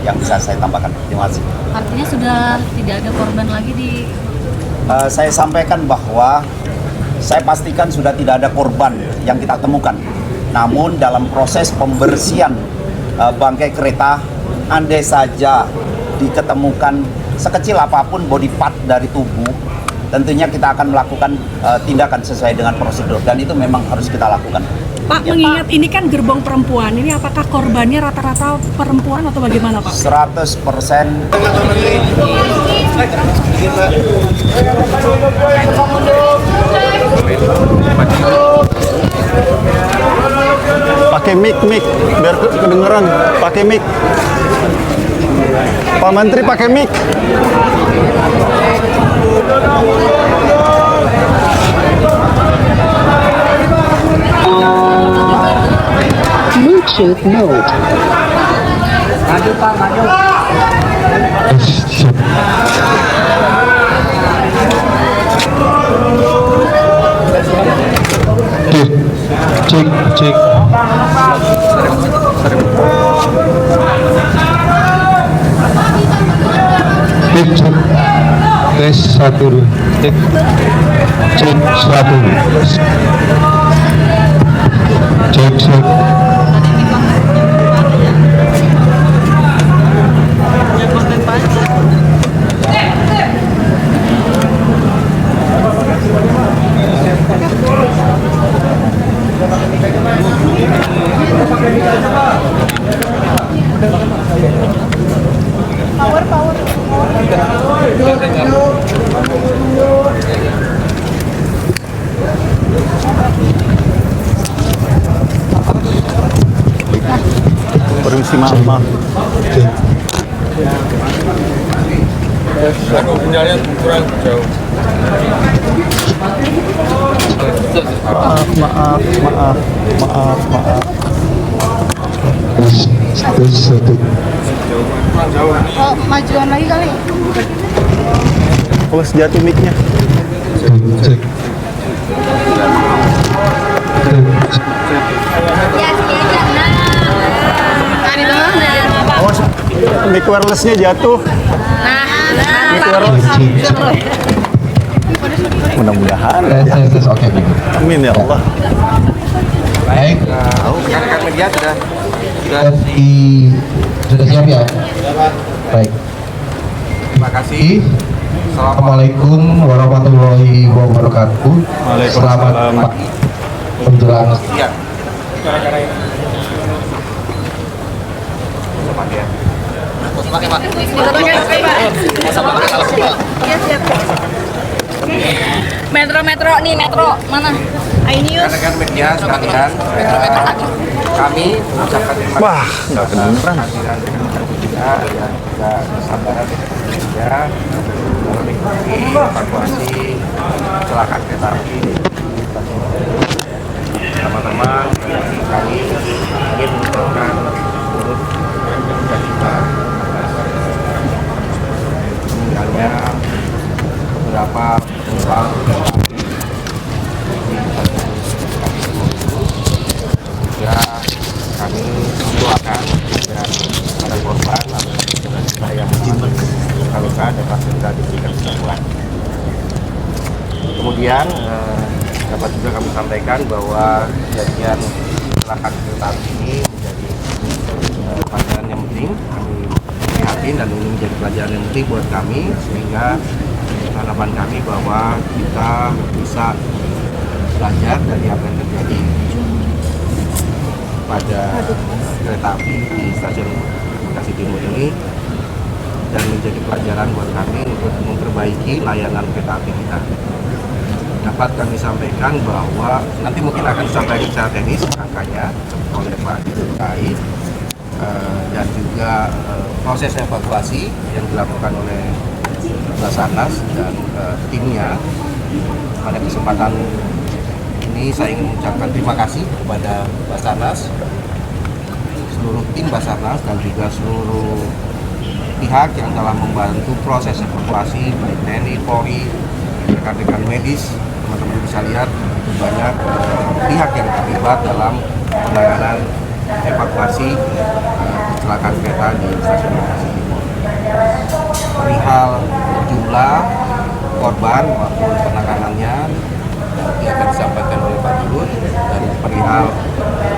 yang bisa saya tambahkan. Terima kasih. Artinya sudah tidak ada korban lagi di... Saya sampaikan bahwa saya pastikan sudah tidak ada korban yang kita temukan. Namun dalam proses pembersihan bangkai kereta, andai saja diketemukan sekecil apapun body part dari tubuh, tentunya kita akan melakukan tindakan sesuai dengan prosedur, dan itu memang harus kita lakukan. Pak, ya, mengingat Pak, ini kan gerbong perempuan, ini apakah korbannya rata-rata perempuan atau bagaimana Pak? 100%. Pakai mic biar kedengeran. Pakai mic. Pak Menteri pakai mic. Bluetooth mode. Maju Pak, maju. Cek. Tes 1 cek 1 cek permisi, maaf. Aku sinyalnya kurang jauh. Maaf. Oh, majuan lagi kali. Awas jatuh mic-nya. Cek. Awas, mic wireless-nya jatuh. Mic wireless. Mudah-mudahan. Oke. Amin ya Allah. Baik. Rekan-rekan media sudah Sudah siap ya? Baik. terima kasih. Assalamualaikum warahmatullahi wabarakatuh. Selamat pagi menjelang Iya. Metro nih, metro mana? Ainius. Rekan-rekan media sekalian, kami mengucapkan terima kasih. Wah, nggak kedengeran. Kehadiran rekan-rekan media yang juga kesabaran media mengikuti evakuasi kecelakaan kereta api di stasiun Manggarai. Pertama-tama kami ingin mengucapkan turut duka cita atas meninggalnya beberapa penumpang kereta api di stasiun Manggarai. Juga kami mendoakan agar para korban atau saudara-saudara yang mengalami luka-luka dapat segera diberikan kesembuhan. Kemudian dapat juga kami sampaikan bahwa kejadian kecelakaan kereta api ini menjadi pelajaran yang penting. Kami prihatin dan ini menjadi pelajaran yang penting buat kami, sehingga harapan kami bahwa kita bisa belajar dari apa yang terjadi pada kereta api di stasiun Bekasi Timur ini, dan menjadi pelajaran buat kami untuk memperbaiki layanan kereta api kita. Dapat kami sampaikan bahwa nanti mungkin akan disampaikan secara teknis angkanya oleh Pak Dirut dan juga proses evakuasi yang dilakukan oleh Basarnas dan timnya. Pada kesempatan ini saya ingin mengucapkan terima kasih kepada Basarnas, seluruh tim Basarnas dan juga seluruh pihak yang telah membantu proses evakuasi, baik TNI, Polri, rekan-rekan medis. Teman-teman bisa lihat begitu banyak pihak yang terlibat dalam penanganan evakuasi kecelakaan kereta di stasiun Bekasi Timur. Perihal jumlah korban maupun penanganannya nanti akan disampaikan oleh Pak Dirut, dan perihal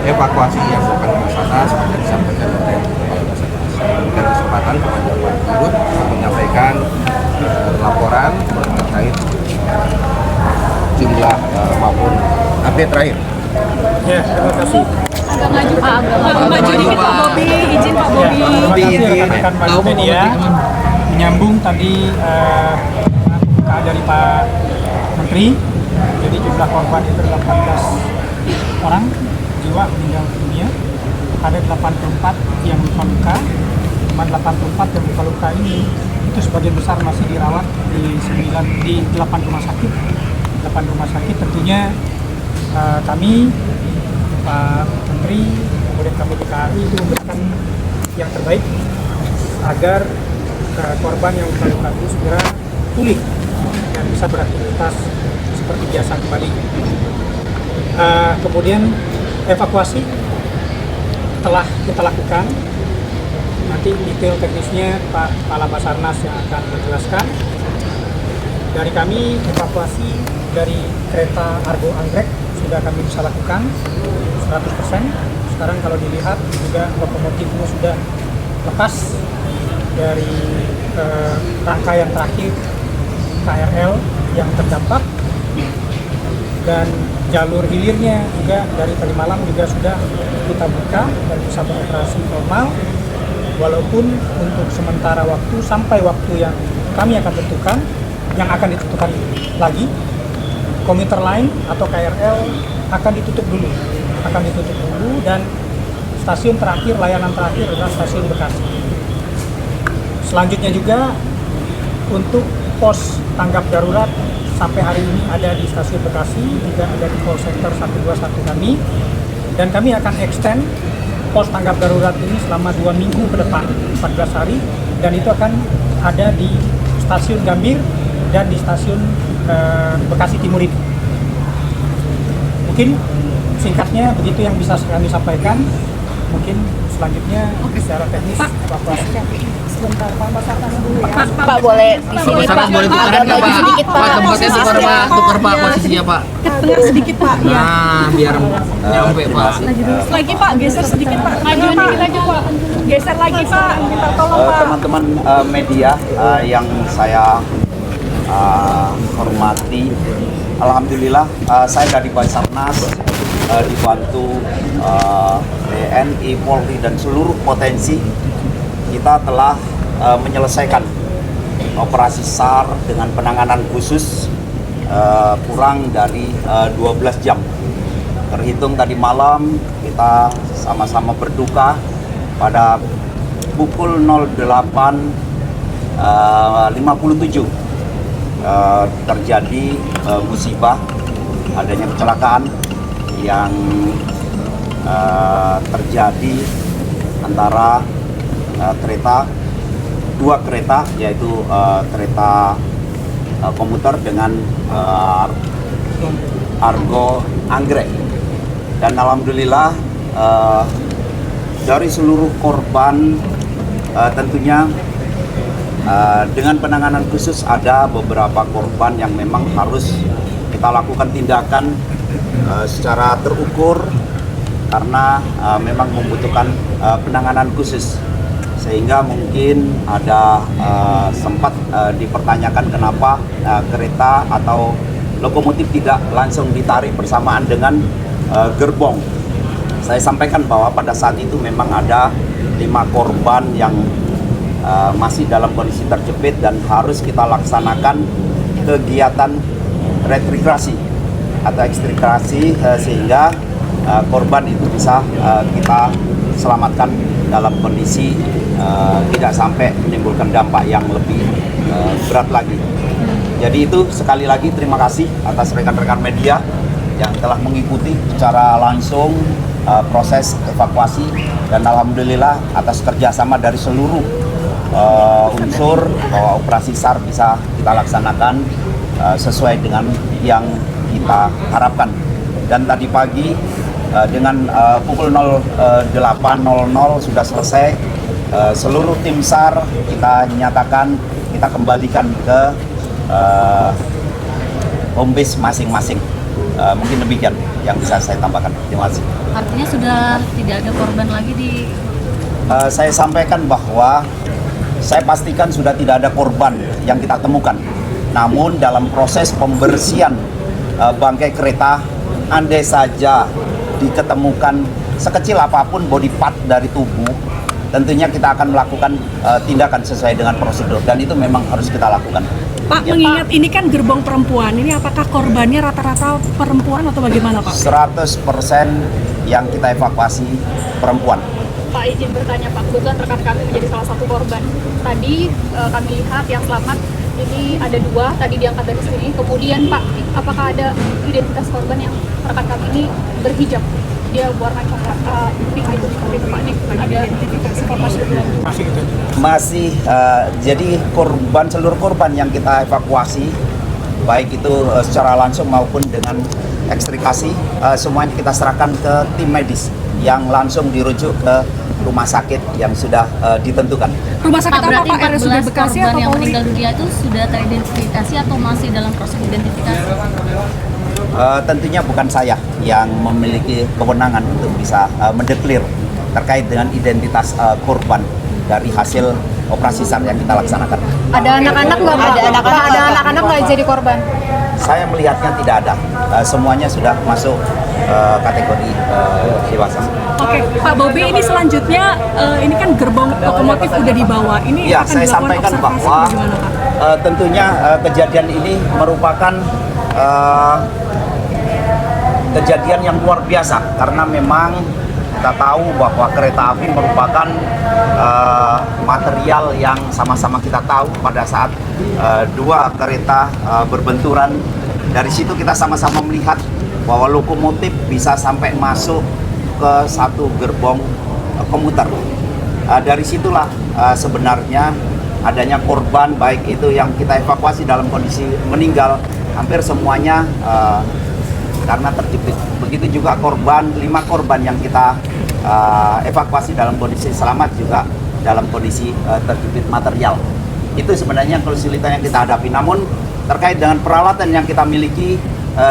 evakuasi yang akan ke sana akan disampaikan oleh Pak Basarnas. Berikan kesempatan kepada Pak Dirut menyampaikan laporan terkait jumlah maupun update terakhir. Ya, terima kasih. Agak maju Pak, Agak maju dikit Pak Bobi, izin Pak Bobi. Terima kasih rekan-rekan media. Menyambung tadi pembukaan dari Pak Menteri. Jadi jumlah korban itu 18 orang jiwa meninggal dunia. Ada 84 yang luka-luka. Cuma 84 yang luka-luka ini itu sebagian besar masih dirawat di 8 rumah sakit. 8 rumah sakit tentunya kami Pak Menteri, kemudian KPPKI itu memberikan yang terbaik agar korban yang luka-luka itu segera pulih dan bisa beraktivitas seperti biasa kembali. Kemudian evakuasi telah kita lakukan. Nanti detail teknisnya Pak Kepala Basarnas yang akan menjelaskan. Dari kami evakuasi dari kereta Argo Anggrek sudah kami bisa lakukan 100%. Sekarang kalau dilihat juga lokomotifnya sudah lepas dari rangkaian terakhir KRL yang terdampak, dan jalur hilirnya juga dari tadi malam juga sudah kita buka dan bisa beroperasi normal, walaupun untuk sementara waktu sampai waktu yang kami akan tentukan, yang akan ditentukan lagi, komuter lain atau KRL akan ditutup dulu, dan stasiun terakhir, layanan terakhir adalah stasiun Bekasi. Selanjutnya juga untuk pos tanggap darurat sampai hari ini ada di stasiun Bekasi, juga ada di call center 121 kami, dan kami akan extend pos tanggap darurat ini selama 2 minggu ke depan, 14 hari, dan itu akan ada di stasiun Gambir dan di stasiun Bekasi Timur ini. Mungkin singkatnya begitu yang bisa kami sampaikan. Mungkin selanjutnya secara teknis evakuasi. Sebentar Pak Basarnas dulu ya. Pak boleh di sini Pak. Boleh tukaran nggak, Pak? Sedikit Pak. Pak, tempatnya tukar Pak posisinya Pak. Ke tengah sedikit Pak. Ya. Nah, biar nyampe Pak. Lagi Pak, geser sedikit Pak. Maju dikit aja Pak. Geser lagi Pak. Minta tolong Pak. Teman-teman media yang saya hormati, alhamdulillah saya dari Basarnas dibantu TNI, Polri dan seluruh potensi, kita telah menyelesaikan operasi SAR dengan penanganan khusus kurang dari 12 jam. Terhitung tadi malam kita sama-sama berduka pada pukul 08.57 terjadi musibah, adanya kecelakaan yang terjadi antara dua kereta, yaitu kereta komuter dengan Argo Anggrek. Dan alhamdulillah dari seluruh korban tentunya dengan penanganan khusus ada beberapa korban yang memang harus kita lakukan tindakan secara terukur karena memang membutuhkan penanganan khusus, sehingga mungkin ada sempat dipertanyakan kenapa kereta atau lokomotif tidak langsung ditarik bersamaan dengan gerbong. Saya sampaikan bahwa pada saat itu memang ada 5 korban yang masih dalam kondisi terjepit dan harus kita laksanakan kegiatan retrigrasi atau ekstrigrasi sehingga korban itu bisa kita selamatkan dalam kondisi tidak sampai menimbulkan dampak yang lebih berat lagi. Jadi itu sekali lagi terima kasih atas rekan-rekan media yang telah mengikuti secara langsung proses evakuasi, dan alhamdulillah atas kerjasama dari seluruh unsur bahwa operasi SAR bisa kita laksanakan sesuai dengan yang kita harapkan. Dan tadi pagi dengan pukul 08.00 sudah selesai seluruh tim SAR kita nyatakan, kita kembalikan ke home base masing-masing. Mungkin demikian yang bisa saya tambahkan. Terima kasih. Artinya sudah tidak ada korban lagi di... Saya sampaikan bahwa saya pastikan sudah tidak ada korban yang kita temukan. Namun dalam proses pembersihan bangkai kereta, andai saja diketemukan sekecil apapun body part dari tubuh, tentunya kita akan melakukan tindakan sesuai dengan prosedur, dan itu memang harus kita lakukan. Pak, Ya, mengingat ini kan gerbong perempuan, ini apakah korbannya rata-rata perempuan atau bagaimana Pak? 100% yang kita evakuasi perempuan. Pak, izin bertanya Pak, kebetulan rekan kami menjadi salah satu korban. Tadi kami lihat yang selamat ini ada 2, tadi diangkat dari sini. Kemudian Pak, apakah ada identitas korban yang rekan kami ini berhijab? Dia warna coklat, pink itu seperti itu Pak. Ini ada identifikasi informasi lebih lanjut. Masih gitu. Masih, jadi seluruh korban yang kita evakuasi, baik itu secara langsung maupun dengan ekstrikasi, semuanya kita serahkan ke tim medis yang langsung dirujuk ke rumah sakit yang sudah ditentukan. Rumah sakit apa Berarti Pak? RSUD 14 Bekasi korban atau yang Polri? meninggal dunia itu sudah teridentifikasi atau masih dalam proses identifikasi? Tentunya bukan saya yang memiliki kewenangan untuk bisa mendeklir terkait dengan identitas korban dari hasil operasi SAR yang kita laksanakan. Ada anak-anak nggak Pak? Ada anak-anak nggak jadi korban? Saya melihatnya tidak ada, semuanya sudah masuk kategori dewasa. Oke, Pak Bobi, ini selanjutnya ini kan gerbong lokomotif udah dibawa. Ini Ya, akan saya dilakukan sampaikan observasi bahwa bagaimana Pak? tentunya kejadian ini merupakan kejadian yang luar biasa, karena memang kita tahu bahwa kereta api merupakan material yang sama-sama kita tahu pada saat dua kereta berbenturan. Dari situ kita sama-sama melihat bahwa lokomotif bisa sampai masuk ke satu gerbong komuter. Dari situlah sebenarnya adanya korban, baik itu yang kita evakuasi dalam kondisi meninggal, hampir semuanya karena terjepit. Begitu juga korban, 5 korban yang kita evakuasi dalam kondisi selamat juga dalam kondisi terjepit material. Itu sebenarnya kesulitan yang kita hadapi. Namun terkait dengan peralatan yang kita miliki,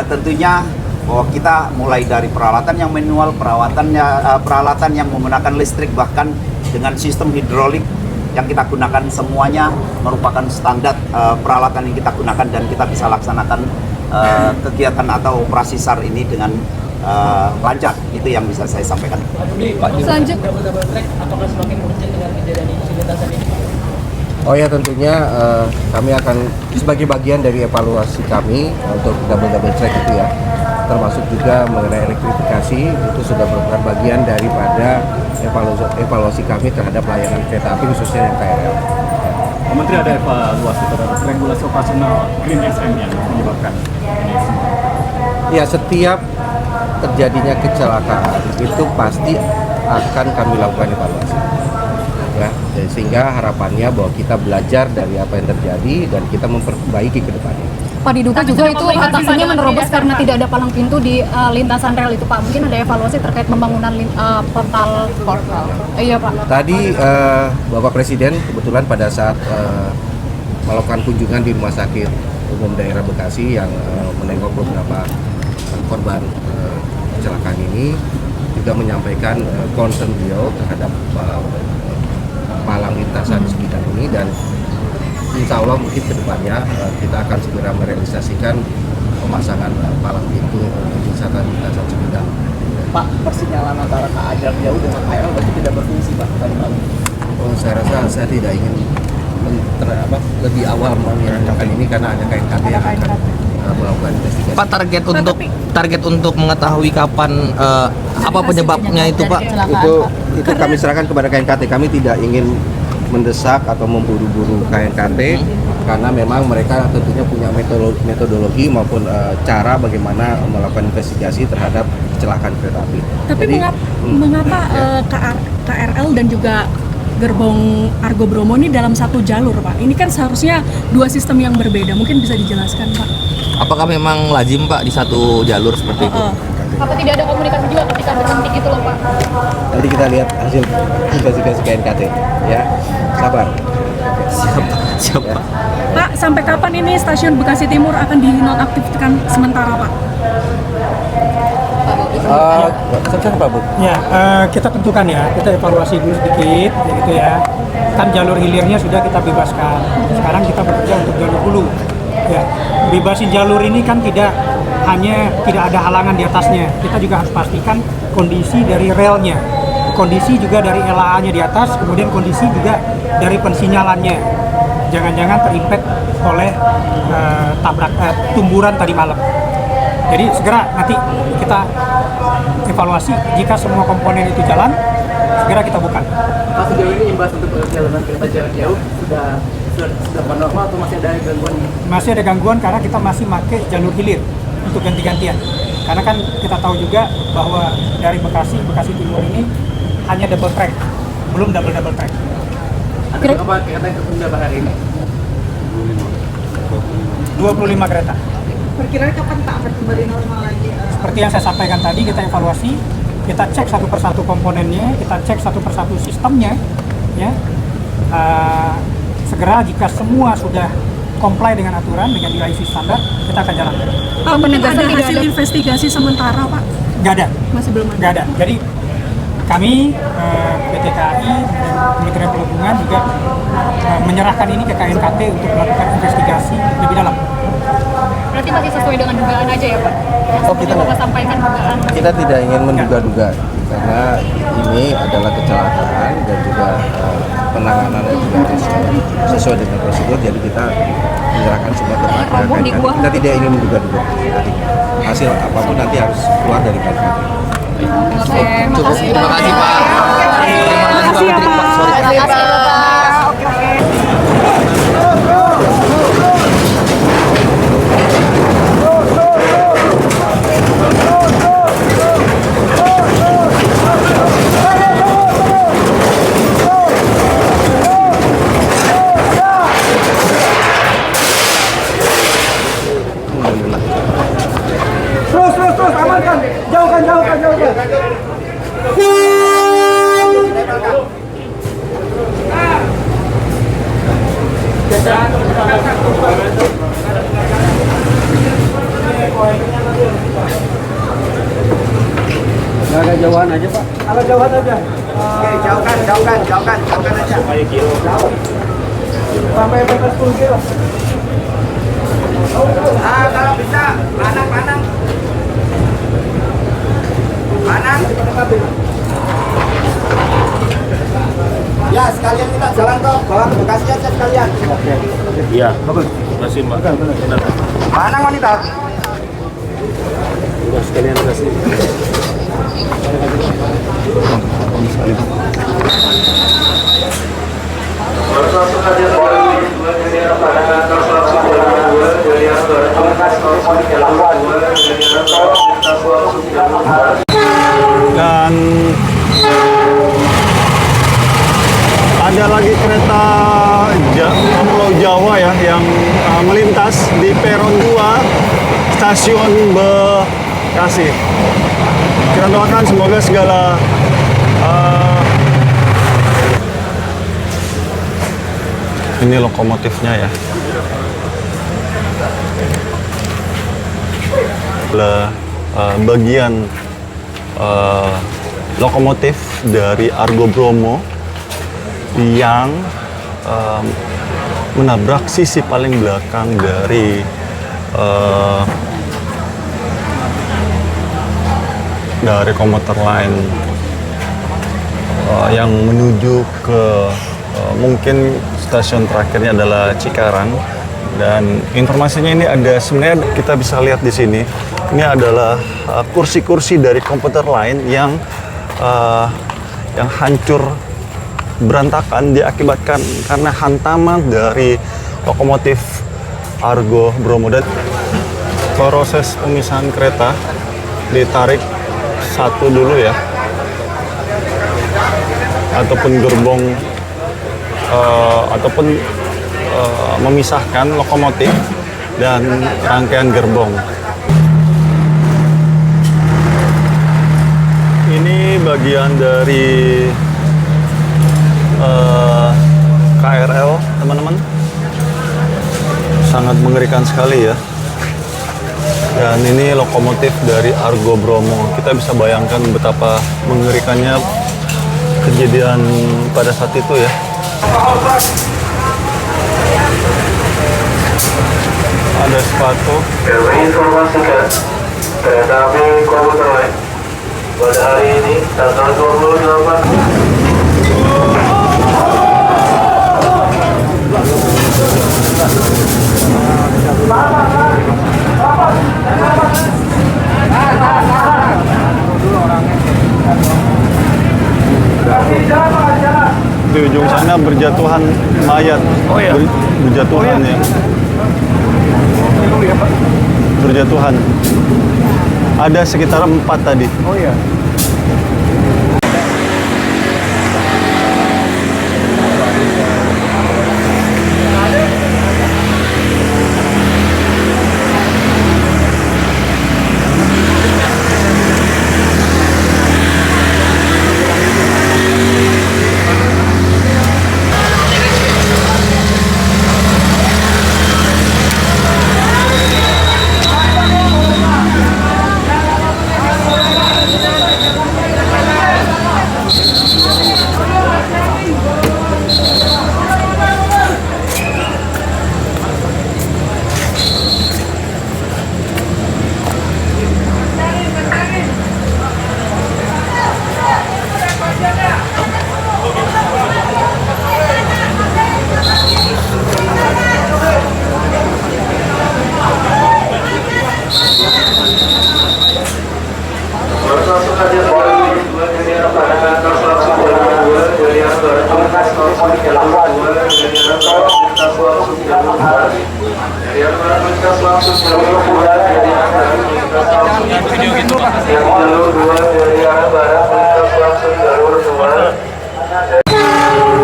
tentunya bahwa kita mulai dari peralatan yang manual, peralatan yang menggunakan listrik, bahkan dengan sistem hidrolik yang kita gunakan, semuanya merupakan standar peralatan yang kita gunakan, dan kita bisa laksanakan kegiatan atau operasi SAR ini dengan lancar. Itu yang bisa saya sampaikan. Selanjutnya, Oh ya, tentunya kami akan sebagai bagian dari evaluasi kami untuk double track itu ya, termasuk juga mengenai elektrifikasi, itu sudah merupakan bagian daripada evaluasi kami terhadap layanan kereta api khususnya yang KRL. Pak Menteri, ada evaluasi terhadap regulasi operasional Green SM yang menyebabkan ini semua? Ya, setiap terjadinya kecelakaan itu pasti akan kami lakukan evaluasi. Ya, sehingga harapannya bahwa kita belajar dari apa yang terjadi dan kita memperbaiki ke depannya. Pak, diduga juga itu atasannya menerobos karena tidak ada palang pintu di lintasan rel itu Pak. Mungkin ada evaluasi terkait pembangunan portal. Iya Pak. Tadi Bapak Presiden kebetulan pada saat melakukan kunjungan di Rumah Sakit Umum Daerah Bekasi yang menengok beberapa korban kecelakaan ini, juga menyampaikan concern beliau terhadap palang lintasan sebidang ini, dan insya Allah mungkin kedepannya kita akan segera merealisasikan pemasangan palang pintu lintasan sebidang. Pak, persinyalan antara KA jarak jauh dengan KRL berarti tidak berfungsi Pak tadi malam. Oh, saya rasa saya tidak ingin lebih awal menyampaikan ini karena ada KNKT yang akan melakukan investigasi. Pak, target untuk mengetahui kapan apa penyebabnya itu Pak? Itu kami serahkan kepada KNKT. Kami tidak ingin mendesak atau memburu-buru KNKT karena memang mereka tentunya punya metodologi maupun cara bagaimana melakukan investigasi terhadap kecelakaan kereta api. Tapi mengapa KRL dan juga gerbong Argo Bromo ini dalam satu jalur Pak? Ini kan seharusnya 2 sistem yang berbeda, mungkin bisa dijelaskan Pak? Apakah memang lazim Pak di satu jalur seperti itu? Apa tidak ada komunikasi juga ketika berhenti gitu loh Pak? Nanti kita lihat hasil investigasi KNKT ya. Sabar. Siapa? Pak, sampai kapan ini stasiun Bekasi Timur akan dinonaktifkan sementara Pak? Pak Bu. Ya, kita tentukan ya, kita evaluasi dulu sedikit, ya gitu ya. Kan jalur hilirnya sudah kita bebaskan. Sekarang kita bekerja untuk jalur hulu. Ya, bebasin jalur ini kan tidak ada halangan di atasnya. Kita juga harus pastikan kondisi dari relnya, kondisi juga dari LAA-nya di atas, kemudian kondisi juga dari pensinyalannya. Jangan-jangan terimpact oleh tumburan tadi malam. Jadi segera nanti kita evaluasi, jika semua komponen itu jalan, segera kita buka. Pak, sejauh ini imbas untuk perjalanan kereta jarak jauh sudah normal atau masih ada gangguan? Masih ada gangguan karena kita masih pakai jalur hilir untuk ganti-gantian. Karena kan kita tahu juga bahwa dari Bekasi Timur ini hanya double track, belum double track. Ada berapa kereta yang tertunda pada hari ini? 25 kereta. Perkiraan kapan Pak akan kembali normal lagi? Seperti yang saya sampaikan tadi, kita evaluasi, kita cek satu persatu komponennya, kita cek satu persatu sistemnya, ya. Segera jika semua sudah comply dengan aturan, dengan DIC standar, kita akan jalan. Pak, penegasan ada hasil investigasi sementara Pak? Nggak ada. Masih belum ada? Nggak ada. Jadi kami, PT KAI dan Kementerian Perhubungan juga menyerahkan ini ke KNKT untuk melakukan investigasi lebih dalam. Berarti masih sesuai dengan dugaan aja ya Pak? Yang Bapak sampaikan dugaan. Kita tidak ingin menduga-duga karena ini adalah kecelakaan dan juga penanganan juga harus sesuai dengan prosedur. Jadi kita menyerahkan semua ke KNKT. Kita tidak ingin menduga-duga. Hasil apapun nanti harus keluar dari KNKT. Cukup. Terima kasih Pak. Terima kasih ya Pak. Terima kasih Bapak. Terus, amankan. Jauhkan. Agak jauhan aja Pak. Agak jauhan aja. Oke, jauhkan aja. Sampai batas 10 kilo. Kalau bisa, panang. Ya, sekalian kita jalan ke bawah Bekasi aja sekalian. Iya, bagus. Terima kasih Mbak. Panang wanita. Udah sekalian kasih. Dan ada lagi kereta Pulau Jawa ya yang melintas di peron 2 stasiun Bekasi. Kita doakan semoga segala ini lokomotifnya ya. Bagian lokomotif dari Argo Bromo yang menabrak sisi paling belakang dari komuter lain yang menuju ke mungkin stasiun terakhirnya adalah Cikarang. Dan informasinya ini ada, sebenarnya kita bisa lihat di sini, ini adalah kursi-kursi dari komuter lain yang hancur berantakan diakibatkan karena hantaman dari lokomotif Argo Bromo. Dan proses pemisahan kereta ditarik satu dulu ya, ataupun gerbong ataupun memisahkan lokomotif dan rangkaian gerbong. bagian dari KRL, teman-teman. Sangat mengerikan sekali ya. Dan ini lokomotif dari Argo Bromo. Kita bisa bayangkan betapa mengerikannya kejadian pada saat itu ya. Ada sepatu. Kami informasikan kereta api komuter lain pada hari ini tanggal 28. Di ujung sana berjatuhan mayat. Oh iya. Berjatuhan ya. Berjatuhan. Ada sekitar 4 tadi. Oh iya.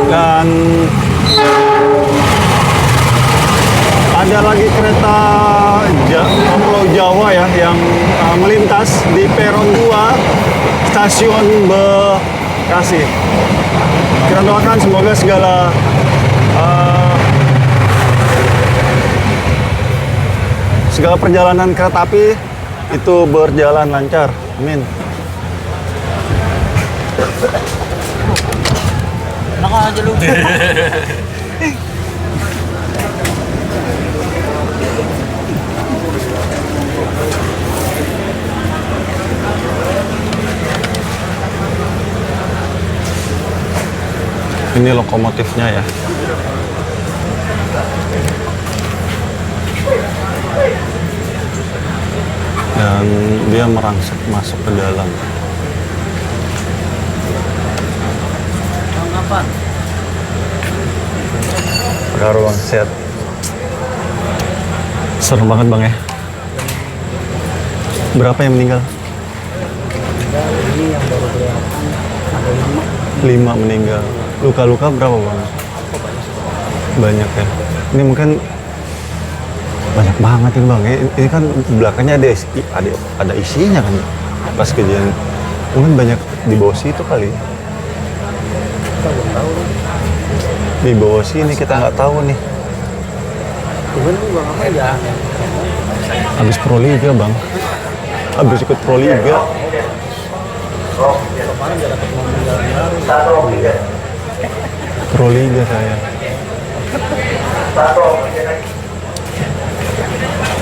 Dan ada lagi kereta Pulau Jawa ya yang melintas di peron 2 stasiun Bekasi. Kita doakan semoga segala perjalanan kereta api itu berjalan lancar. Amin. Enak aja lu. Ini lokomotifnya ya. Dan dia merangsek masuk ke dalam. Baru bang, sehat. Serem banget bang ya. Berapa yang meninggal? Ini yang baru kelihatan ada 5 meninggal. Luka-luka berapa bang? Banyak ya. Ini mungkin banyak banget ini bang. Ini kan belakangnya ada isinya kan pas kejadian. Mungkin banyak di bawah situ kali. Di bawah sini kita nggak tahu nih. Habis Pro Liga bang. Habis ikut Pro Liga. Pro Liga saya.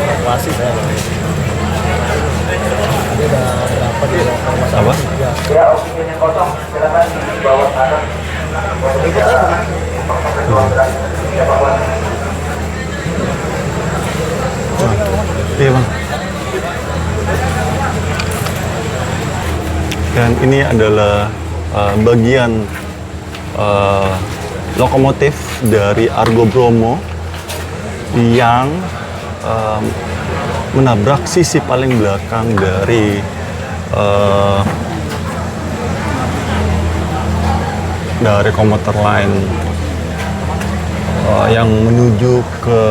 Evakuasi saya. Ini udah berapa di rumah sakit? Apa? Ya, oksigennya kosong, silakan dibawa ke atas. Iya bang. Dan ini adalah bagian lokomotif dari Argo Bromo yang menabrak sisi paling belakang dari komuter lain yang menuju ke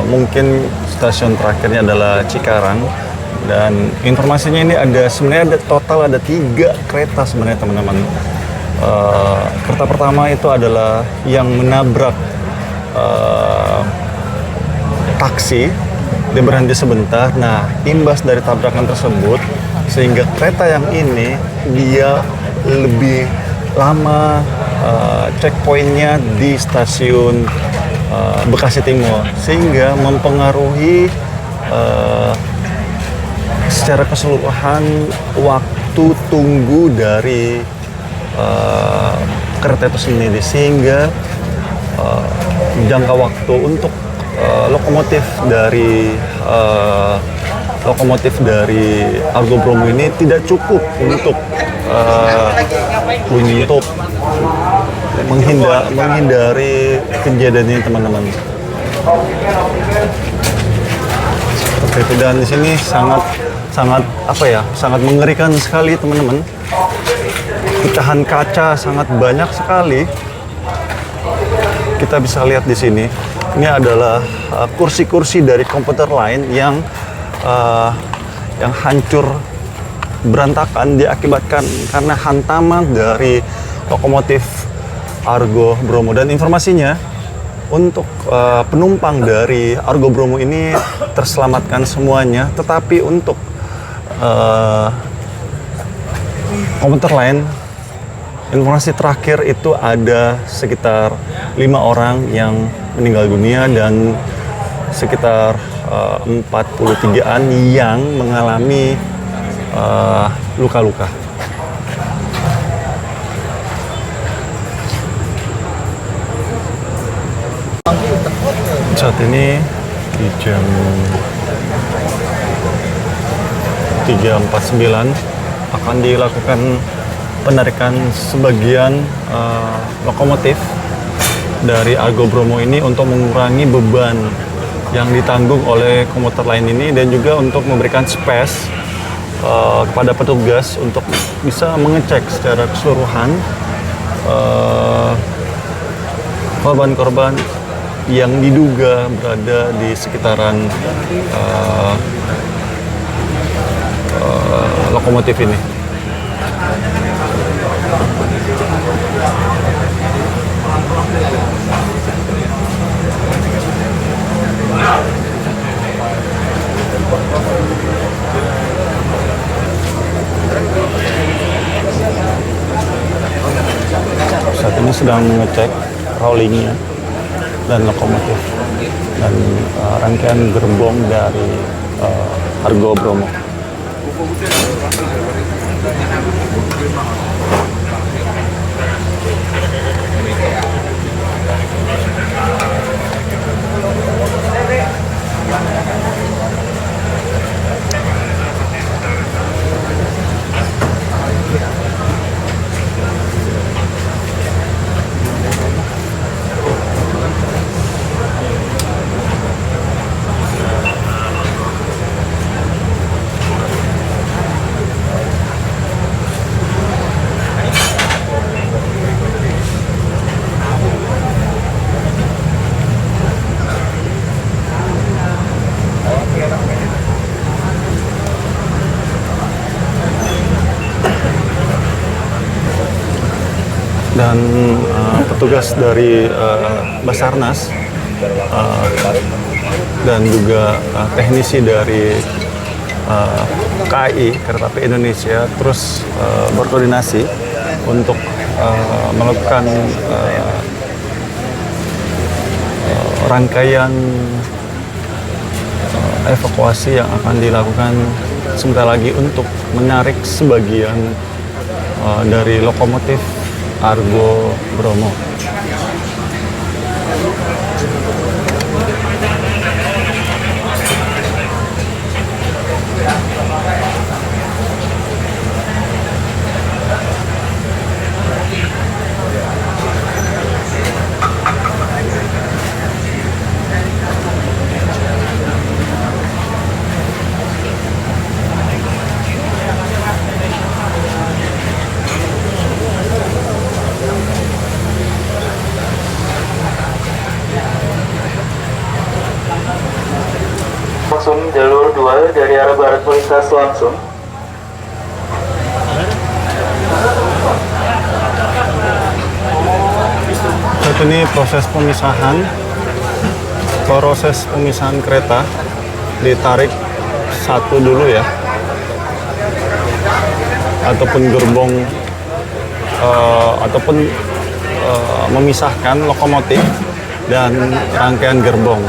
mungkin stasiun terakhirnya adalah Cikarang, Dan informasinya ini sebenarnya ada total 3 kereta sebenarnya teman-teman. Kereta pertama itu adalah yang menabrak taksi, dia berhenti sebentar. Nah, imbas dari tabrakan tersebut sehingga kereta yang ini dia lebih lama checkpointnya di stasiun Bekasi Timur, sehingga mempengaruhi secara keseluruhan waktu tunggu dari kereta itu sendiri, sehingga jangka waktu untuk lokomotif dari Argo Bromo ini tidak cukup untuk menghindari kejadian ini teman-teman. Seperti itu, dan di sini sangat mengerikan sekali teman-teman. Pecahan kaca sangat banyak sekali. Kita bisa lihat di sini. Ini adalah kursi-kursi dari komuter lain yang hancur berantakan diakibatkan karena hantaman dari lokomotif Argo Bromo. Dan informasinya untuk penumpang dari Argo Bromo ini terselamatkan semuanya, tetapi untuk komuter lain, informasi terakhir itu ada sekitar 5 orang yang meninggal dunia dan sekitar 43-an yang mengalami luka-luka. Saat ini di jam 3.49 akan dilakukan penarikan sebagian lokomotif dari Argo Bromo ini untuk mengurangi beban yang ditanggung oleh komuter lain ini, dan juga untuk memberikan space kepada petugas untuk bisa mengecek secara keseluruhan korban-korban yang diduga berada di sekitaran lokomotif ini. Saat ini sedang mengecek rollingnya dan lokomotif dan rangkaian gerbong dari Argo Bromo. Dan petugas dari Basarnas dan juga teknisi dari KAI Kereta Api Indonesia terus berkoordinasi untuk melakukan rangkaian evakuasi yang akan dilakukan sebentar lagi untuk menarik sebagian dari lokomotif Argo Bromo. langsung jalur 2 dari arah barat melintas langsung. Saat ini proses pemisahan kereta ditarik satu dulu ya, ataupun gerbong memisahkan lokomotif dan rangkaian gerbong.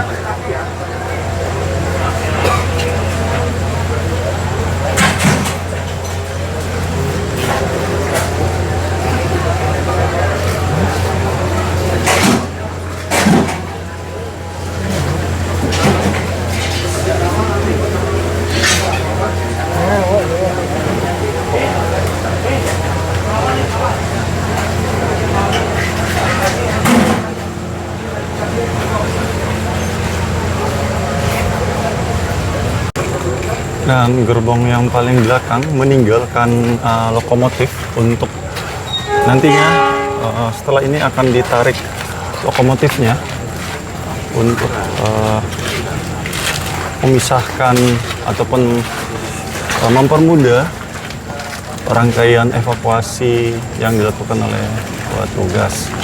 Dan gerbong yang paling belakang meninggalkan lokomotif untuk nantinya setelah ini akan ditarik lokomotifnya untuk memisahkan ataupun mempermudah rangkaian evakuasi yang dilakukan oleh petugas.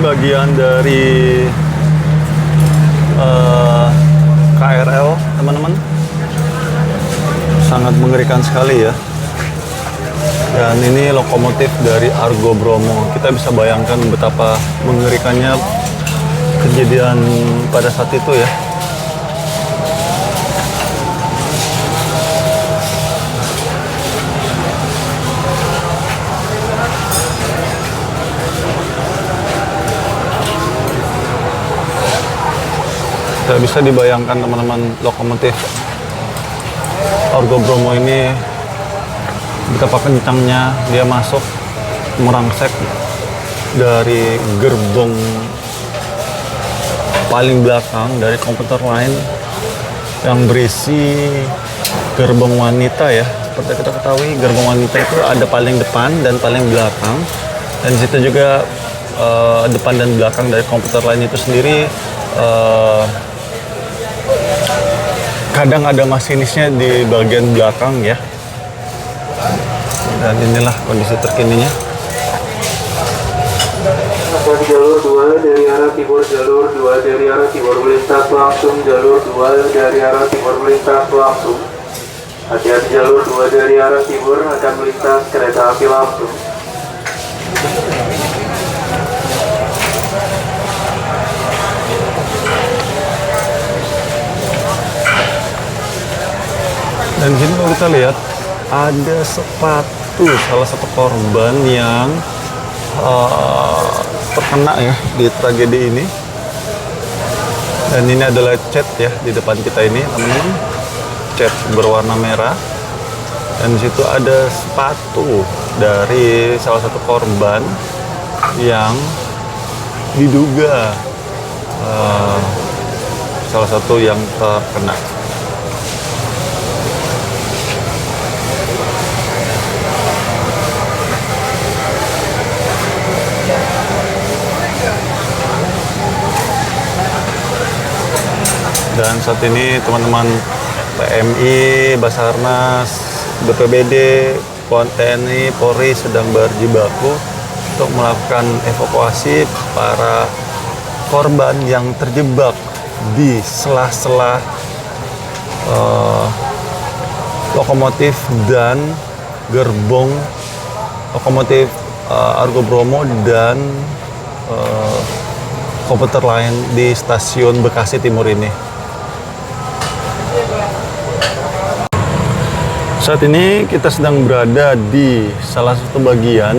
Bagian dari KRL, teman-teman, sangat mengerikan sekali ya. Dan ini lokomotif dari Argo Bromo. Kita bisa bayangkan betapa mengerikannya kejadian pada saat itu ya. Tidak bisa dibayangkan teman-teman, lokomotif Argo Bromo ini betapa kencangnya dia masuk merangsek dari gerbong paling belakang dari komuter lain yang berisi gerbong wanita ya. Seperti kita ketahui, gerbong wanita itu ada paling depan dan paling belakang, dan di situ juga depan dan belakang dari komuter lain itu sendiri kadang ada masinisnya di bagian belakang ya. Dan inilah kondisi terkininya. Dari jalur 2 dari arah timur, jalur 2 dari arah timur melintas langsung, jalur 2 dari arah timur melintas langsung. Hati-hati, jalur 2 dari arah timur akan melintas kereta api langsung. Dan di sini kalau kita lihat ada sepatu salah satu korban yang terkena ya di tragedi ini. Dan ini adalah cat ya di depan kita ini, teman-teman, cat berwarna merah. Dan di situ ada sepatu dari salah satu korban yang diduga salah satu yang terkena. Dan saat ini teman-teman PMI, Basarnas, BPBD, TNI, Polri sedang berjibaku untuk melakukan evakuasi para korban yang terjebak di sela-sela lokomotif dan gerbong lokomotif Argo Bromo dan komuter lain di stasiun Bekasi Timur ini. Saat ini kita sedang berada di salah satu bagian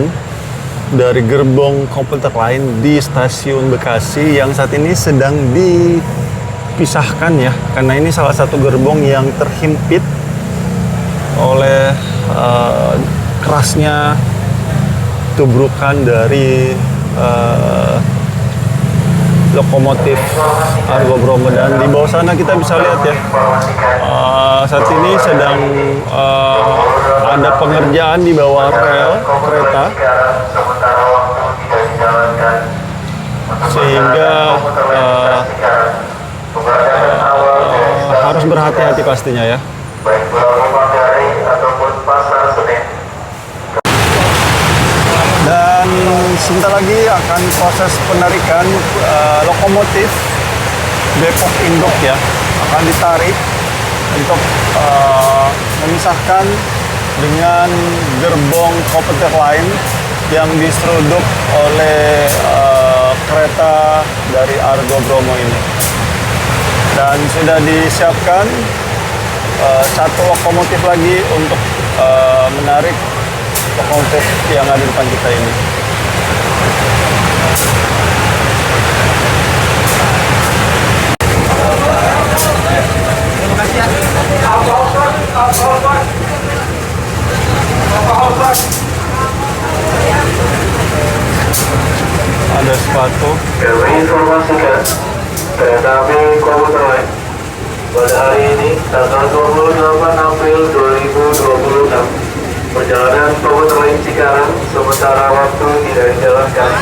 dari gerbong komuter lain di stasiun Bekasi yang saat ini sedang dipisahkan ya, karena ini salah satu gerbong yang terhimpit oleh kerasnya tubrukan dari lokomotif Argo Bromo. Dan di bawah sana kita bisa lihat ya, saat ini sedang ada pengerjaan di bawah rel kereta, sehingga harus berhati-hati pastinya ya. Dan sebentar lagi akan proses penarikan lokomotif Depok Induk ya, akan ditarik untuk memisahkan dengan gerbong komuter lain yang diseruduk oleh kereta dari Argo Bromo ini. Dan sudah disiapkan satu lokomotif lagi untuk menarik lokomotif yang ada di depan kita ini. Ada sepatu. Kami informasikan kereta api komuter lain pada hari ini tanggal 28 April 2026 perjalanan komuter lain Cikarang sementara waktu tidak dijalankan.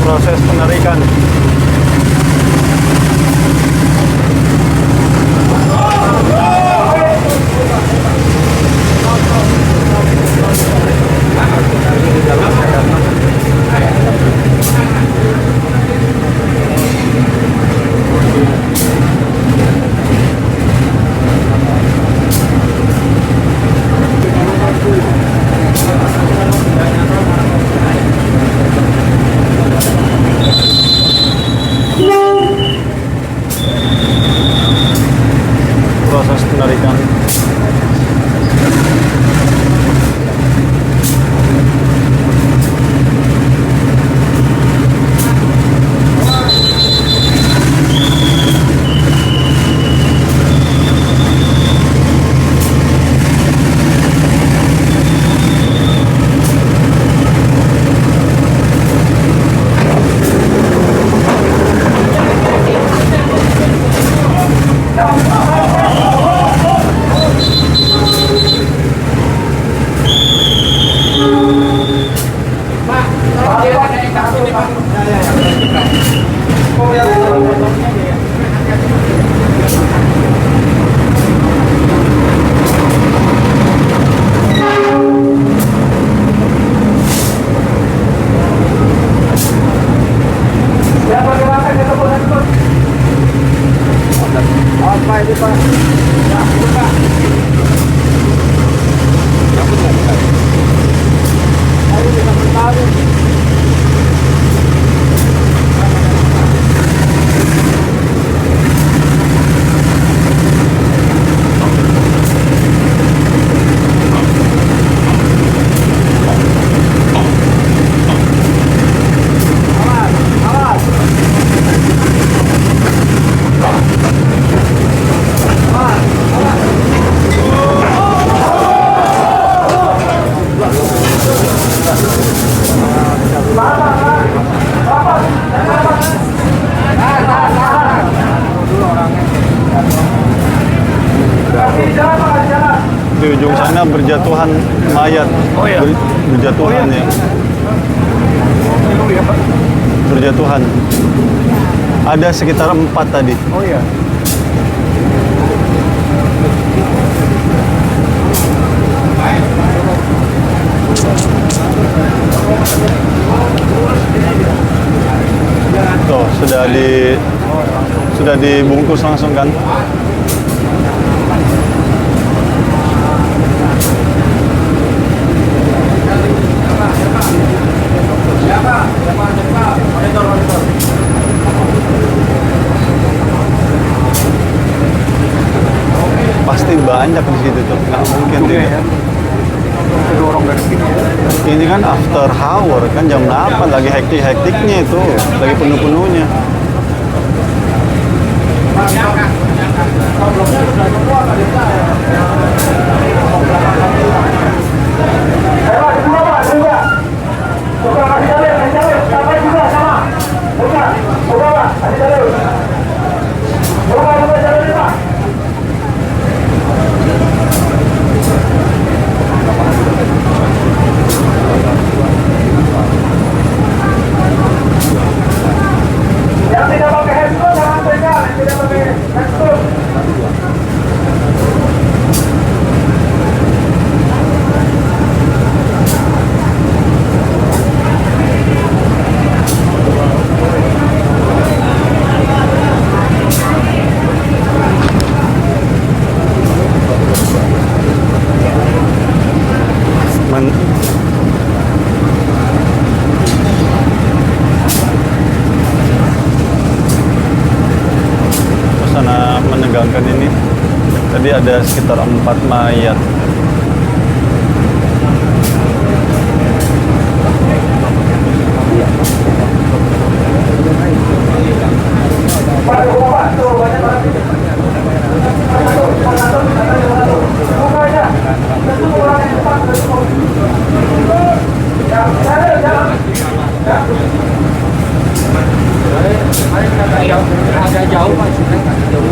Proses penarikan. Proses penarikan. Di ujung sana berjatuhan mayat. Oh ya. Berjatuhan ya. Berjatuhan. Ada sekitar 4 tadi. Oh iya. Tuh, sudah dibungkus langsung kan? Pasti banyak di situ tuh, nggak mungkin tidak. Dorong dari sini ya. Ini kan after hour kan jam 8 lagi hektiknya itu, lagi penuh-penuhnya. Yang tidak pakai handphone jangan pegang, yang tidak pakai handphone. Suasana menegangkan ini. Tadi ada sekitar 4 mayat. Agak jauh Pak, agak jauh.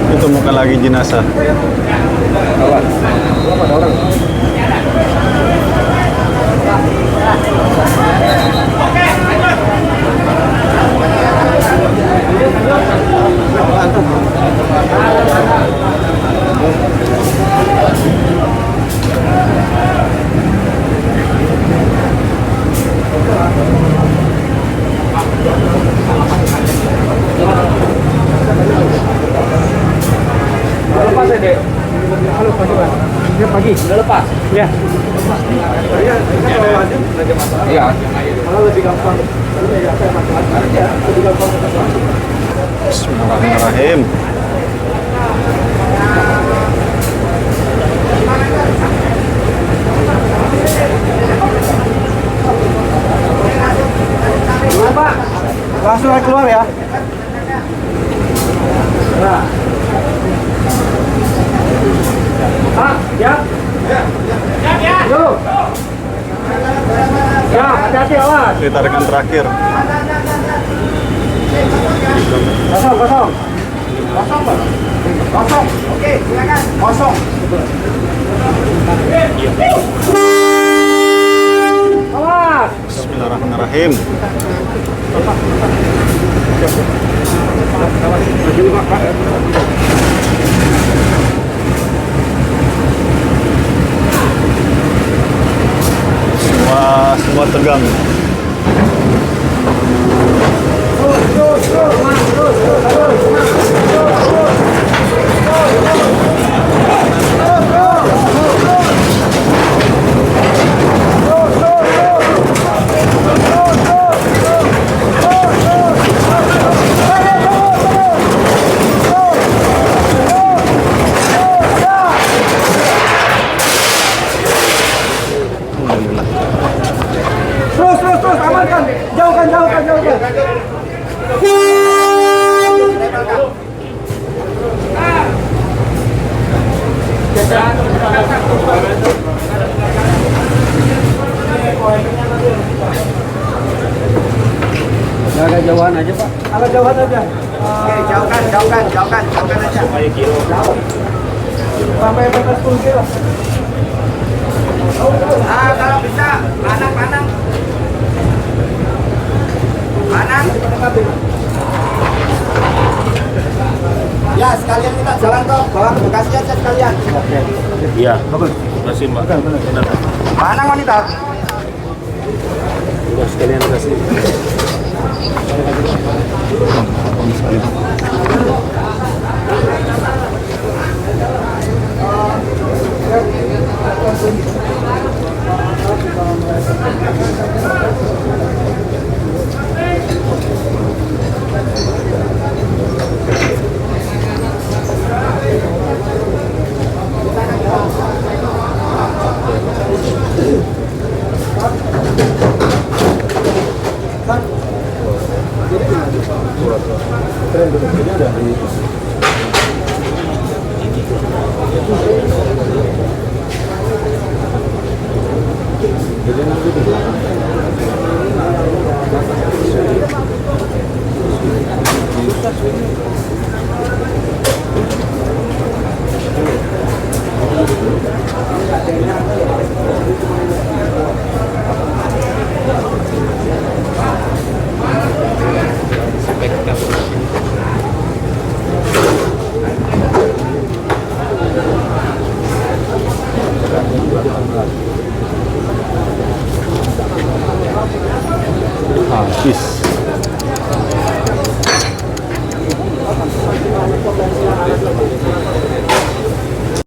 Ditemukan lagi jenazah. Lepas ya, Dek. Halo, pagi, Pak. Ya, pagi. Udah lepas? Ya. Iya. Kalau lebih gampang. Lebih gampang. Bismillahirrahmanirrahim. Pak. Langsung aja keluar ya. Nah. Pak, ya. Ya. Yo. Ya, hati-hati awas. Kita rekan terakhir. Kosong, kosong. Kosong, Pak. Kosong. Oke, silakan. Kosong. Awas. Bismillahirrahmanirrahim. Semua tegang. Terus, amankan. Jauhkan. Agak jauhan aja Pak. Agak jauhan aja. Oke, jauhkan aja. Sampai batas 10 kilo. Kalau bisa, panang. Ya, sekalian kita jalan ke bawah Bekasi aja sekalian. Iya. Bagus. Terima kasih Mbak. Panang wanita. Udah sekalian kasih. Habis.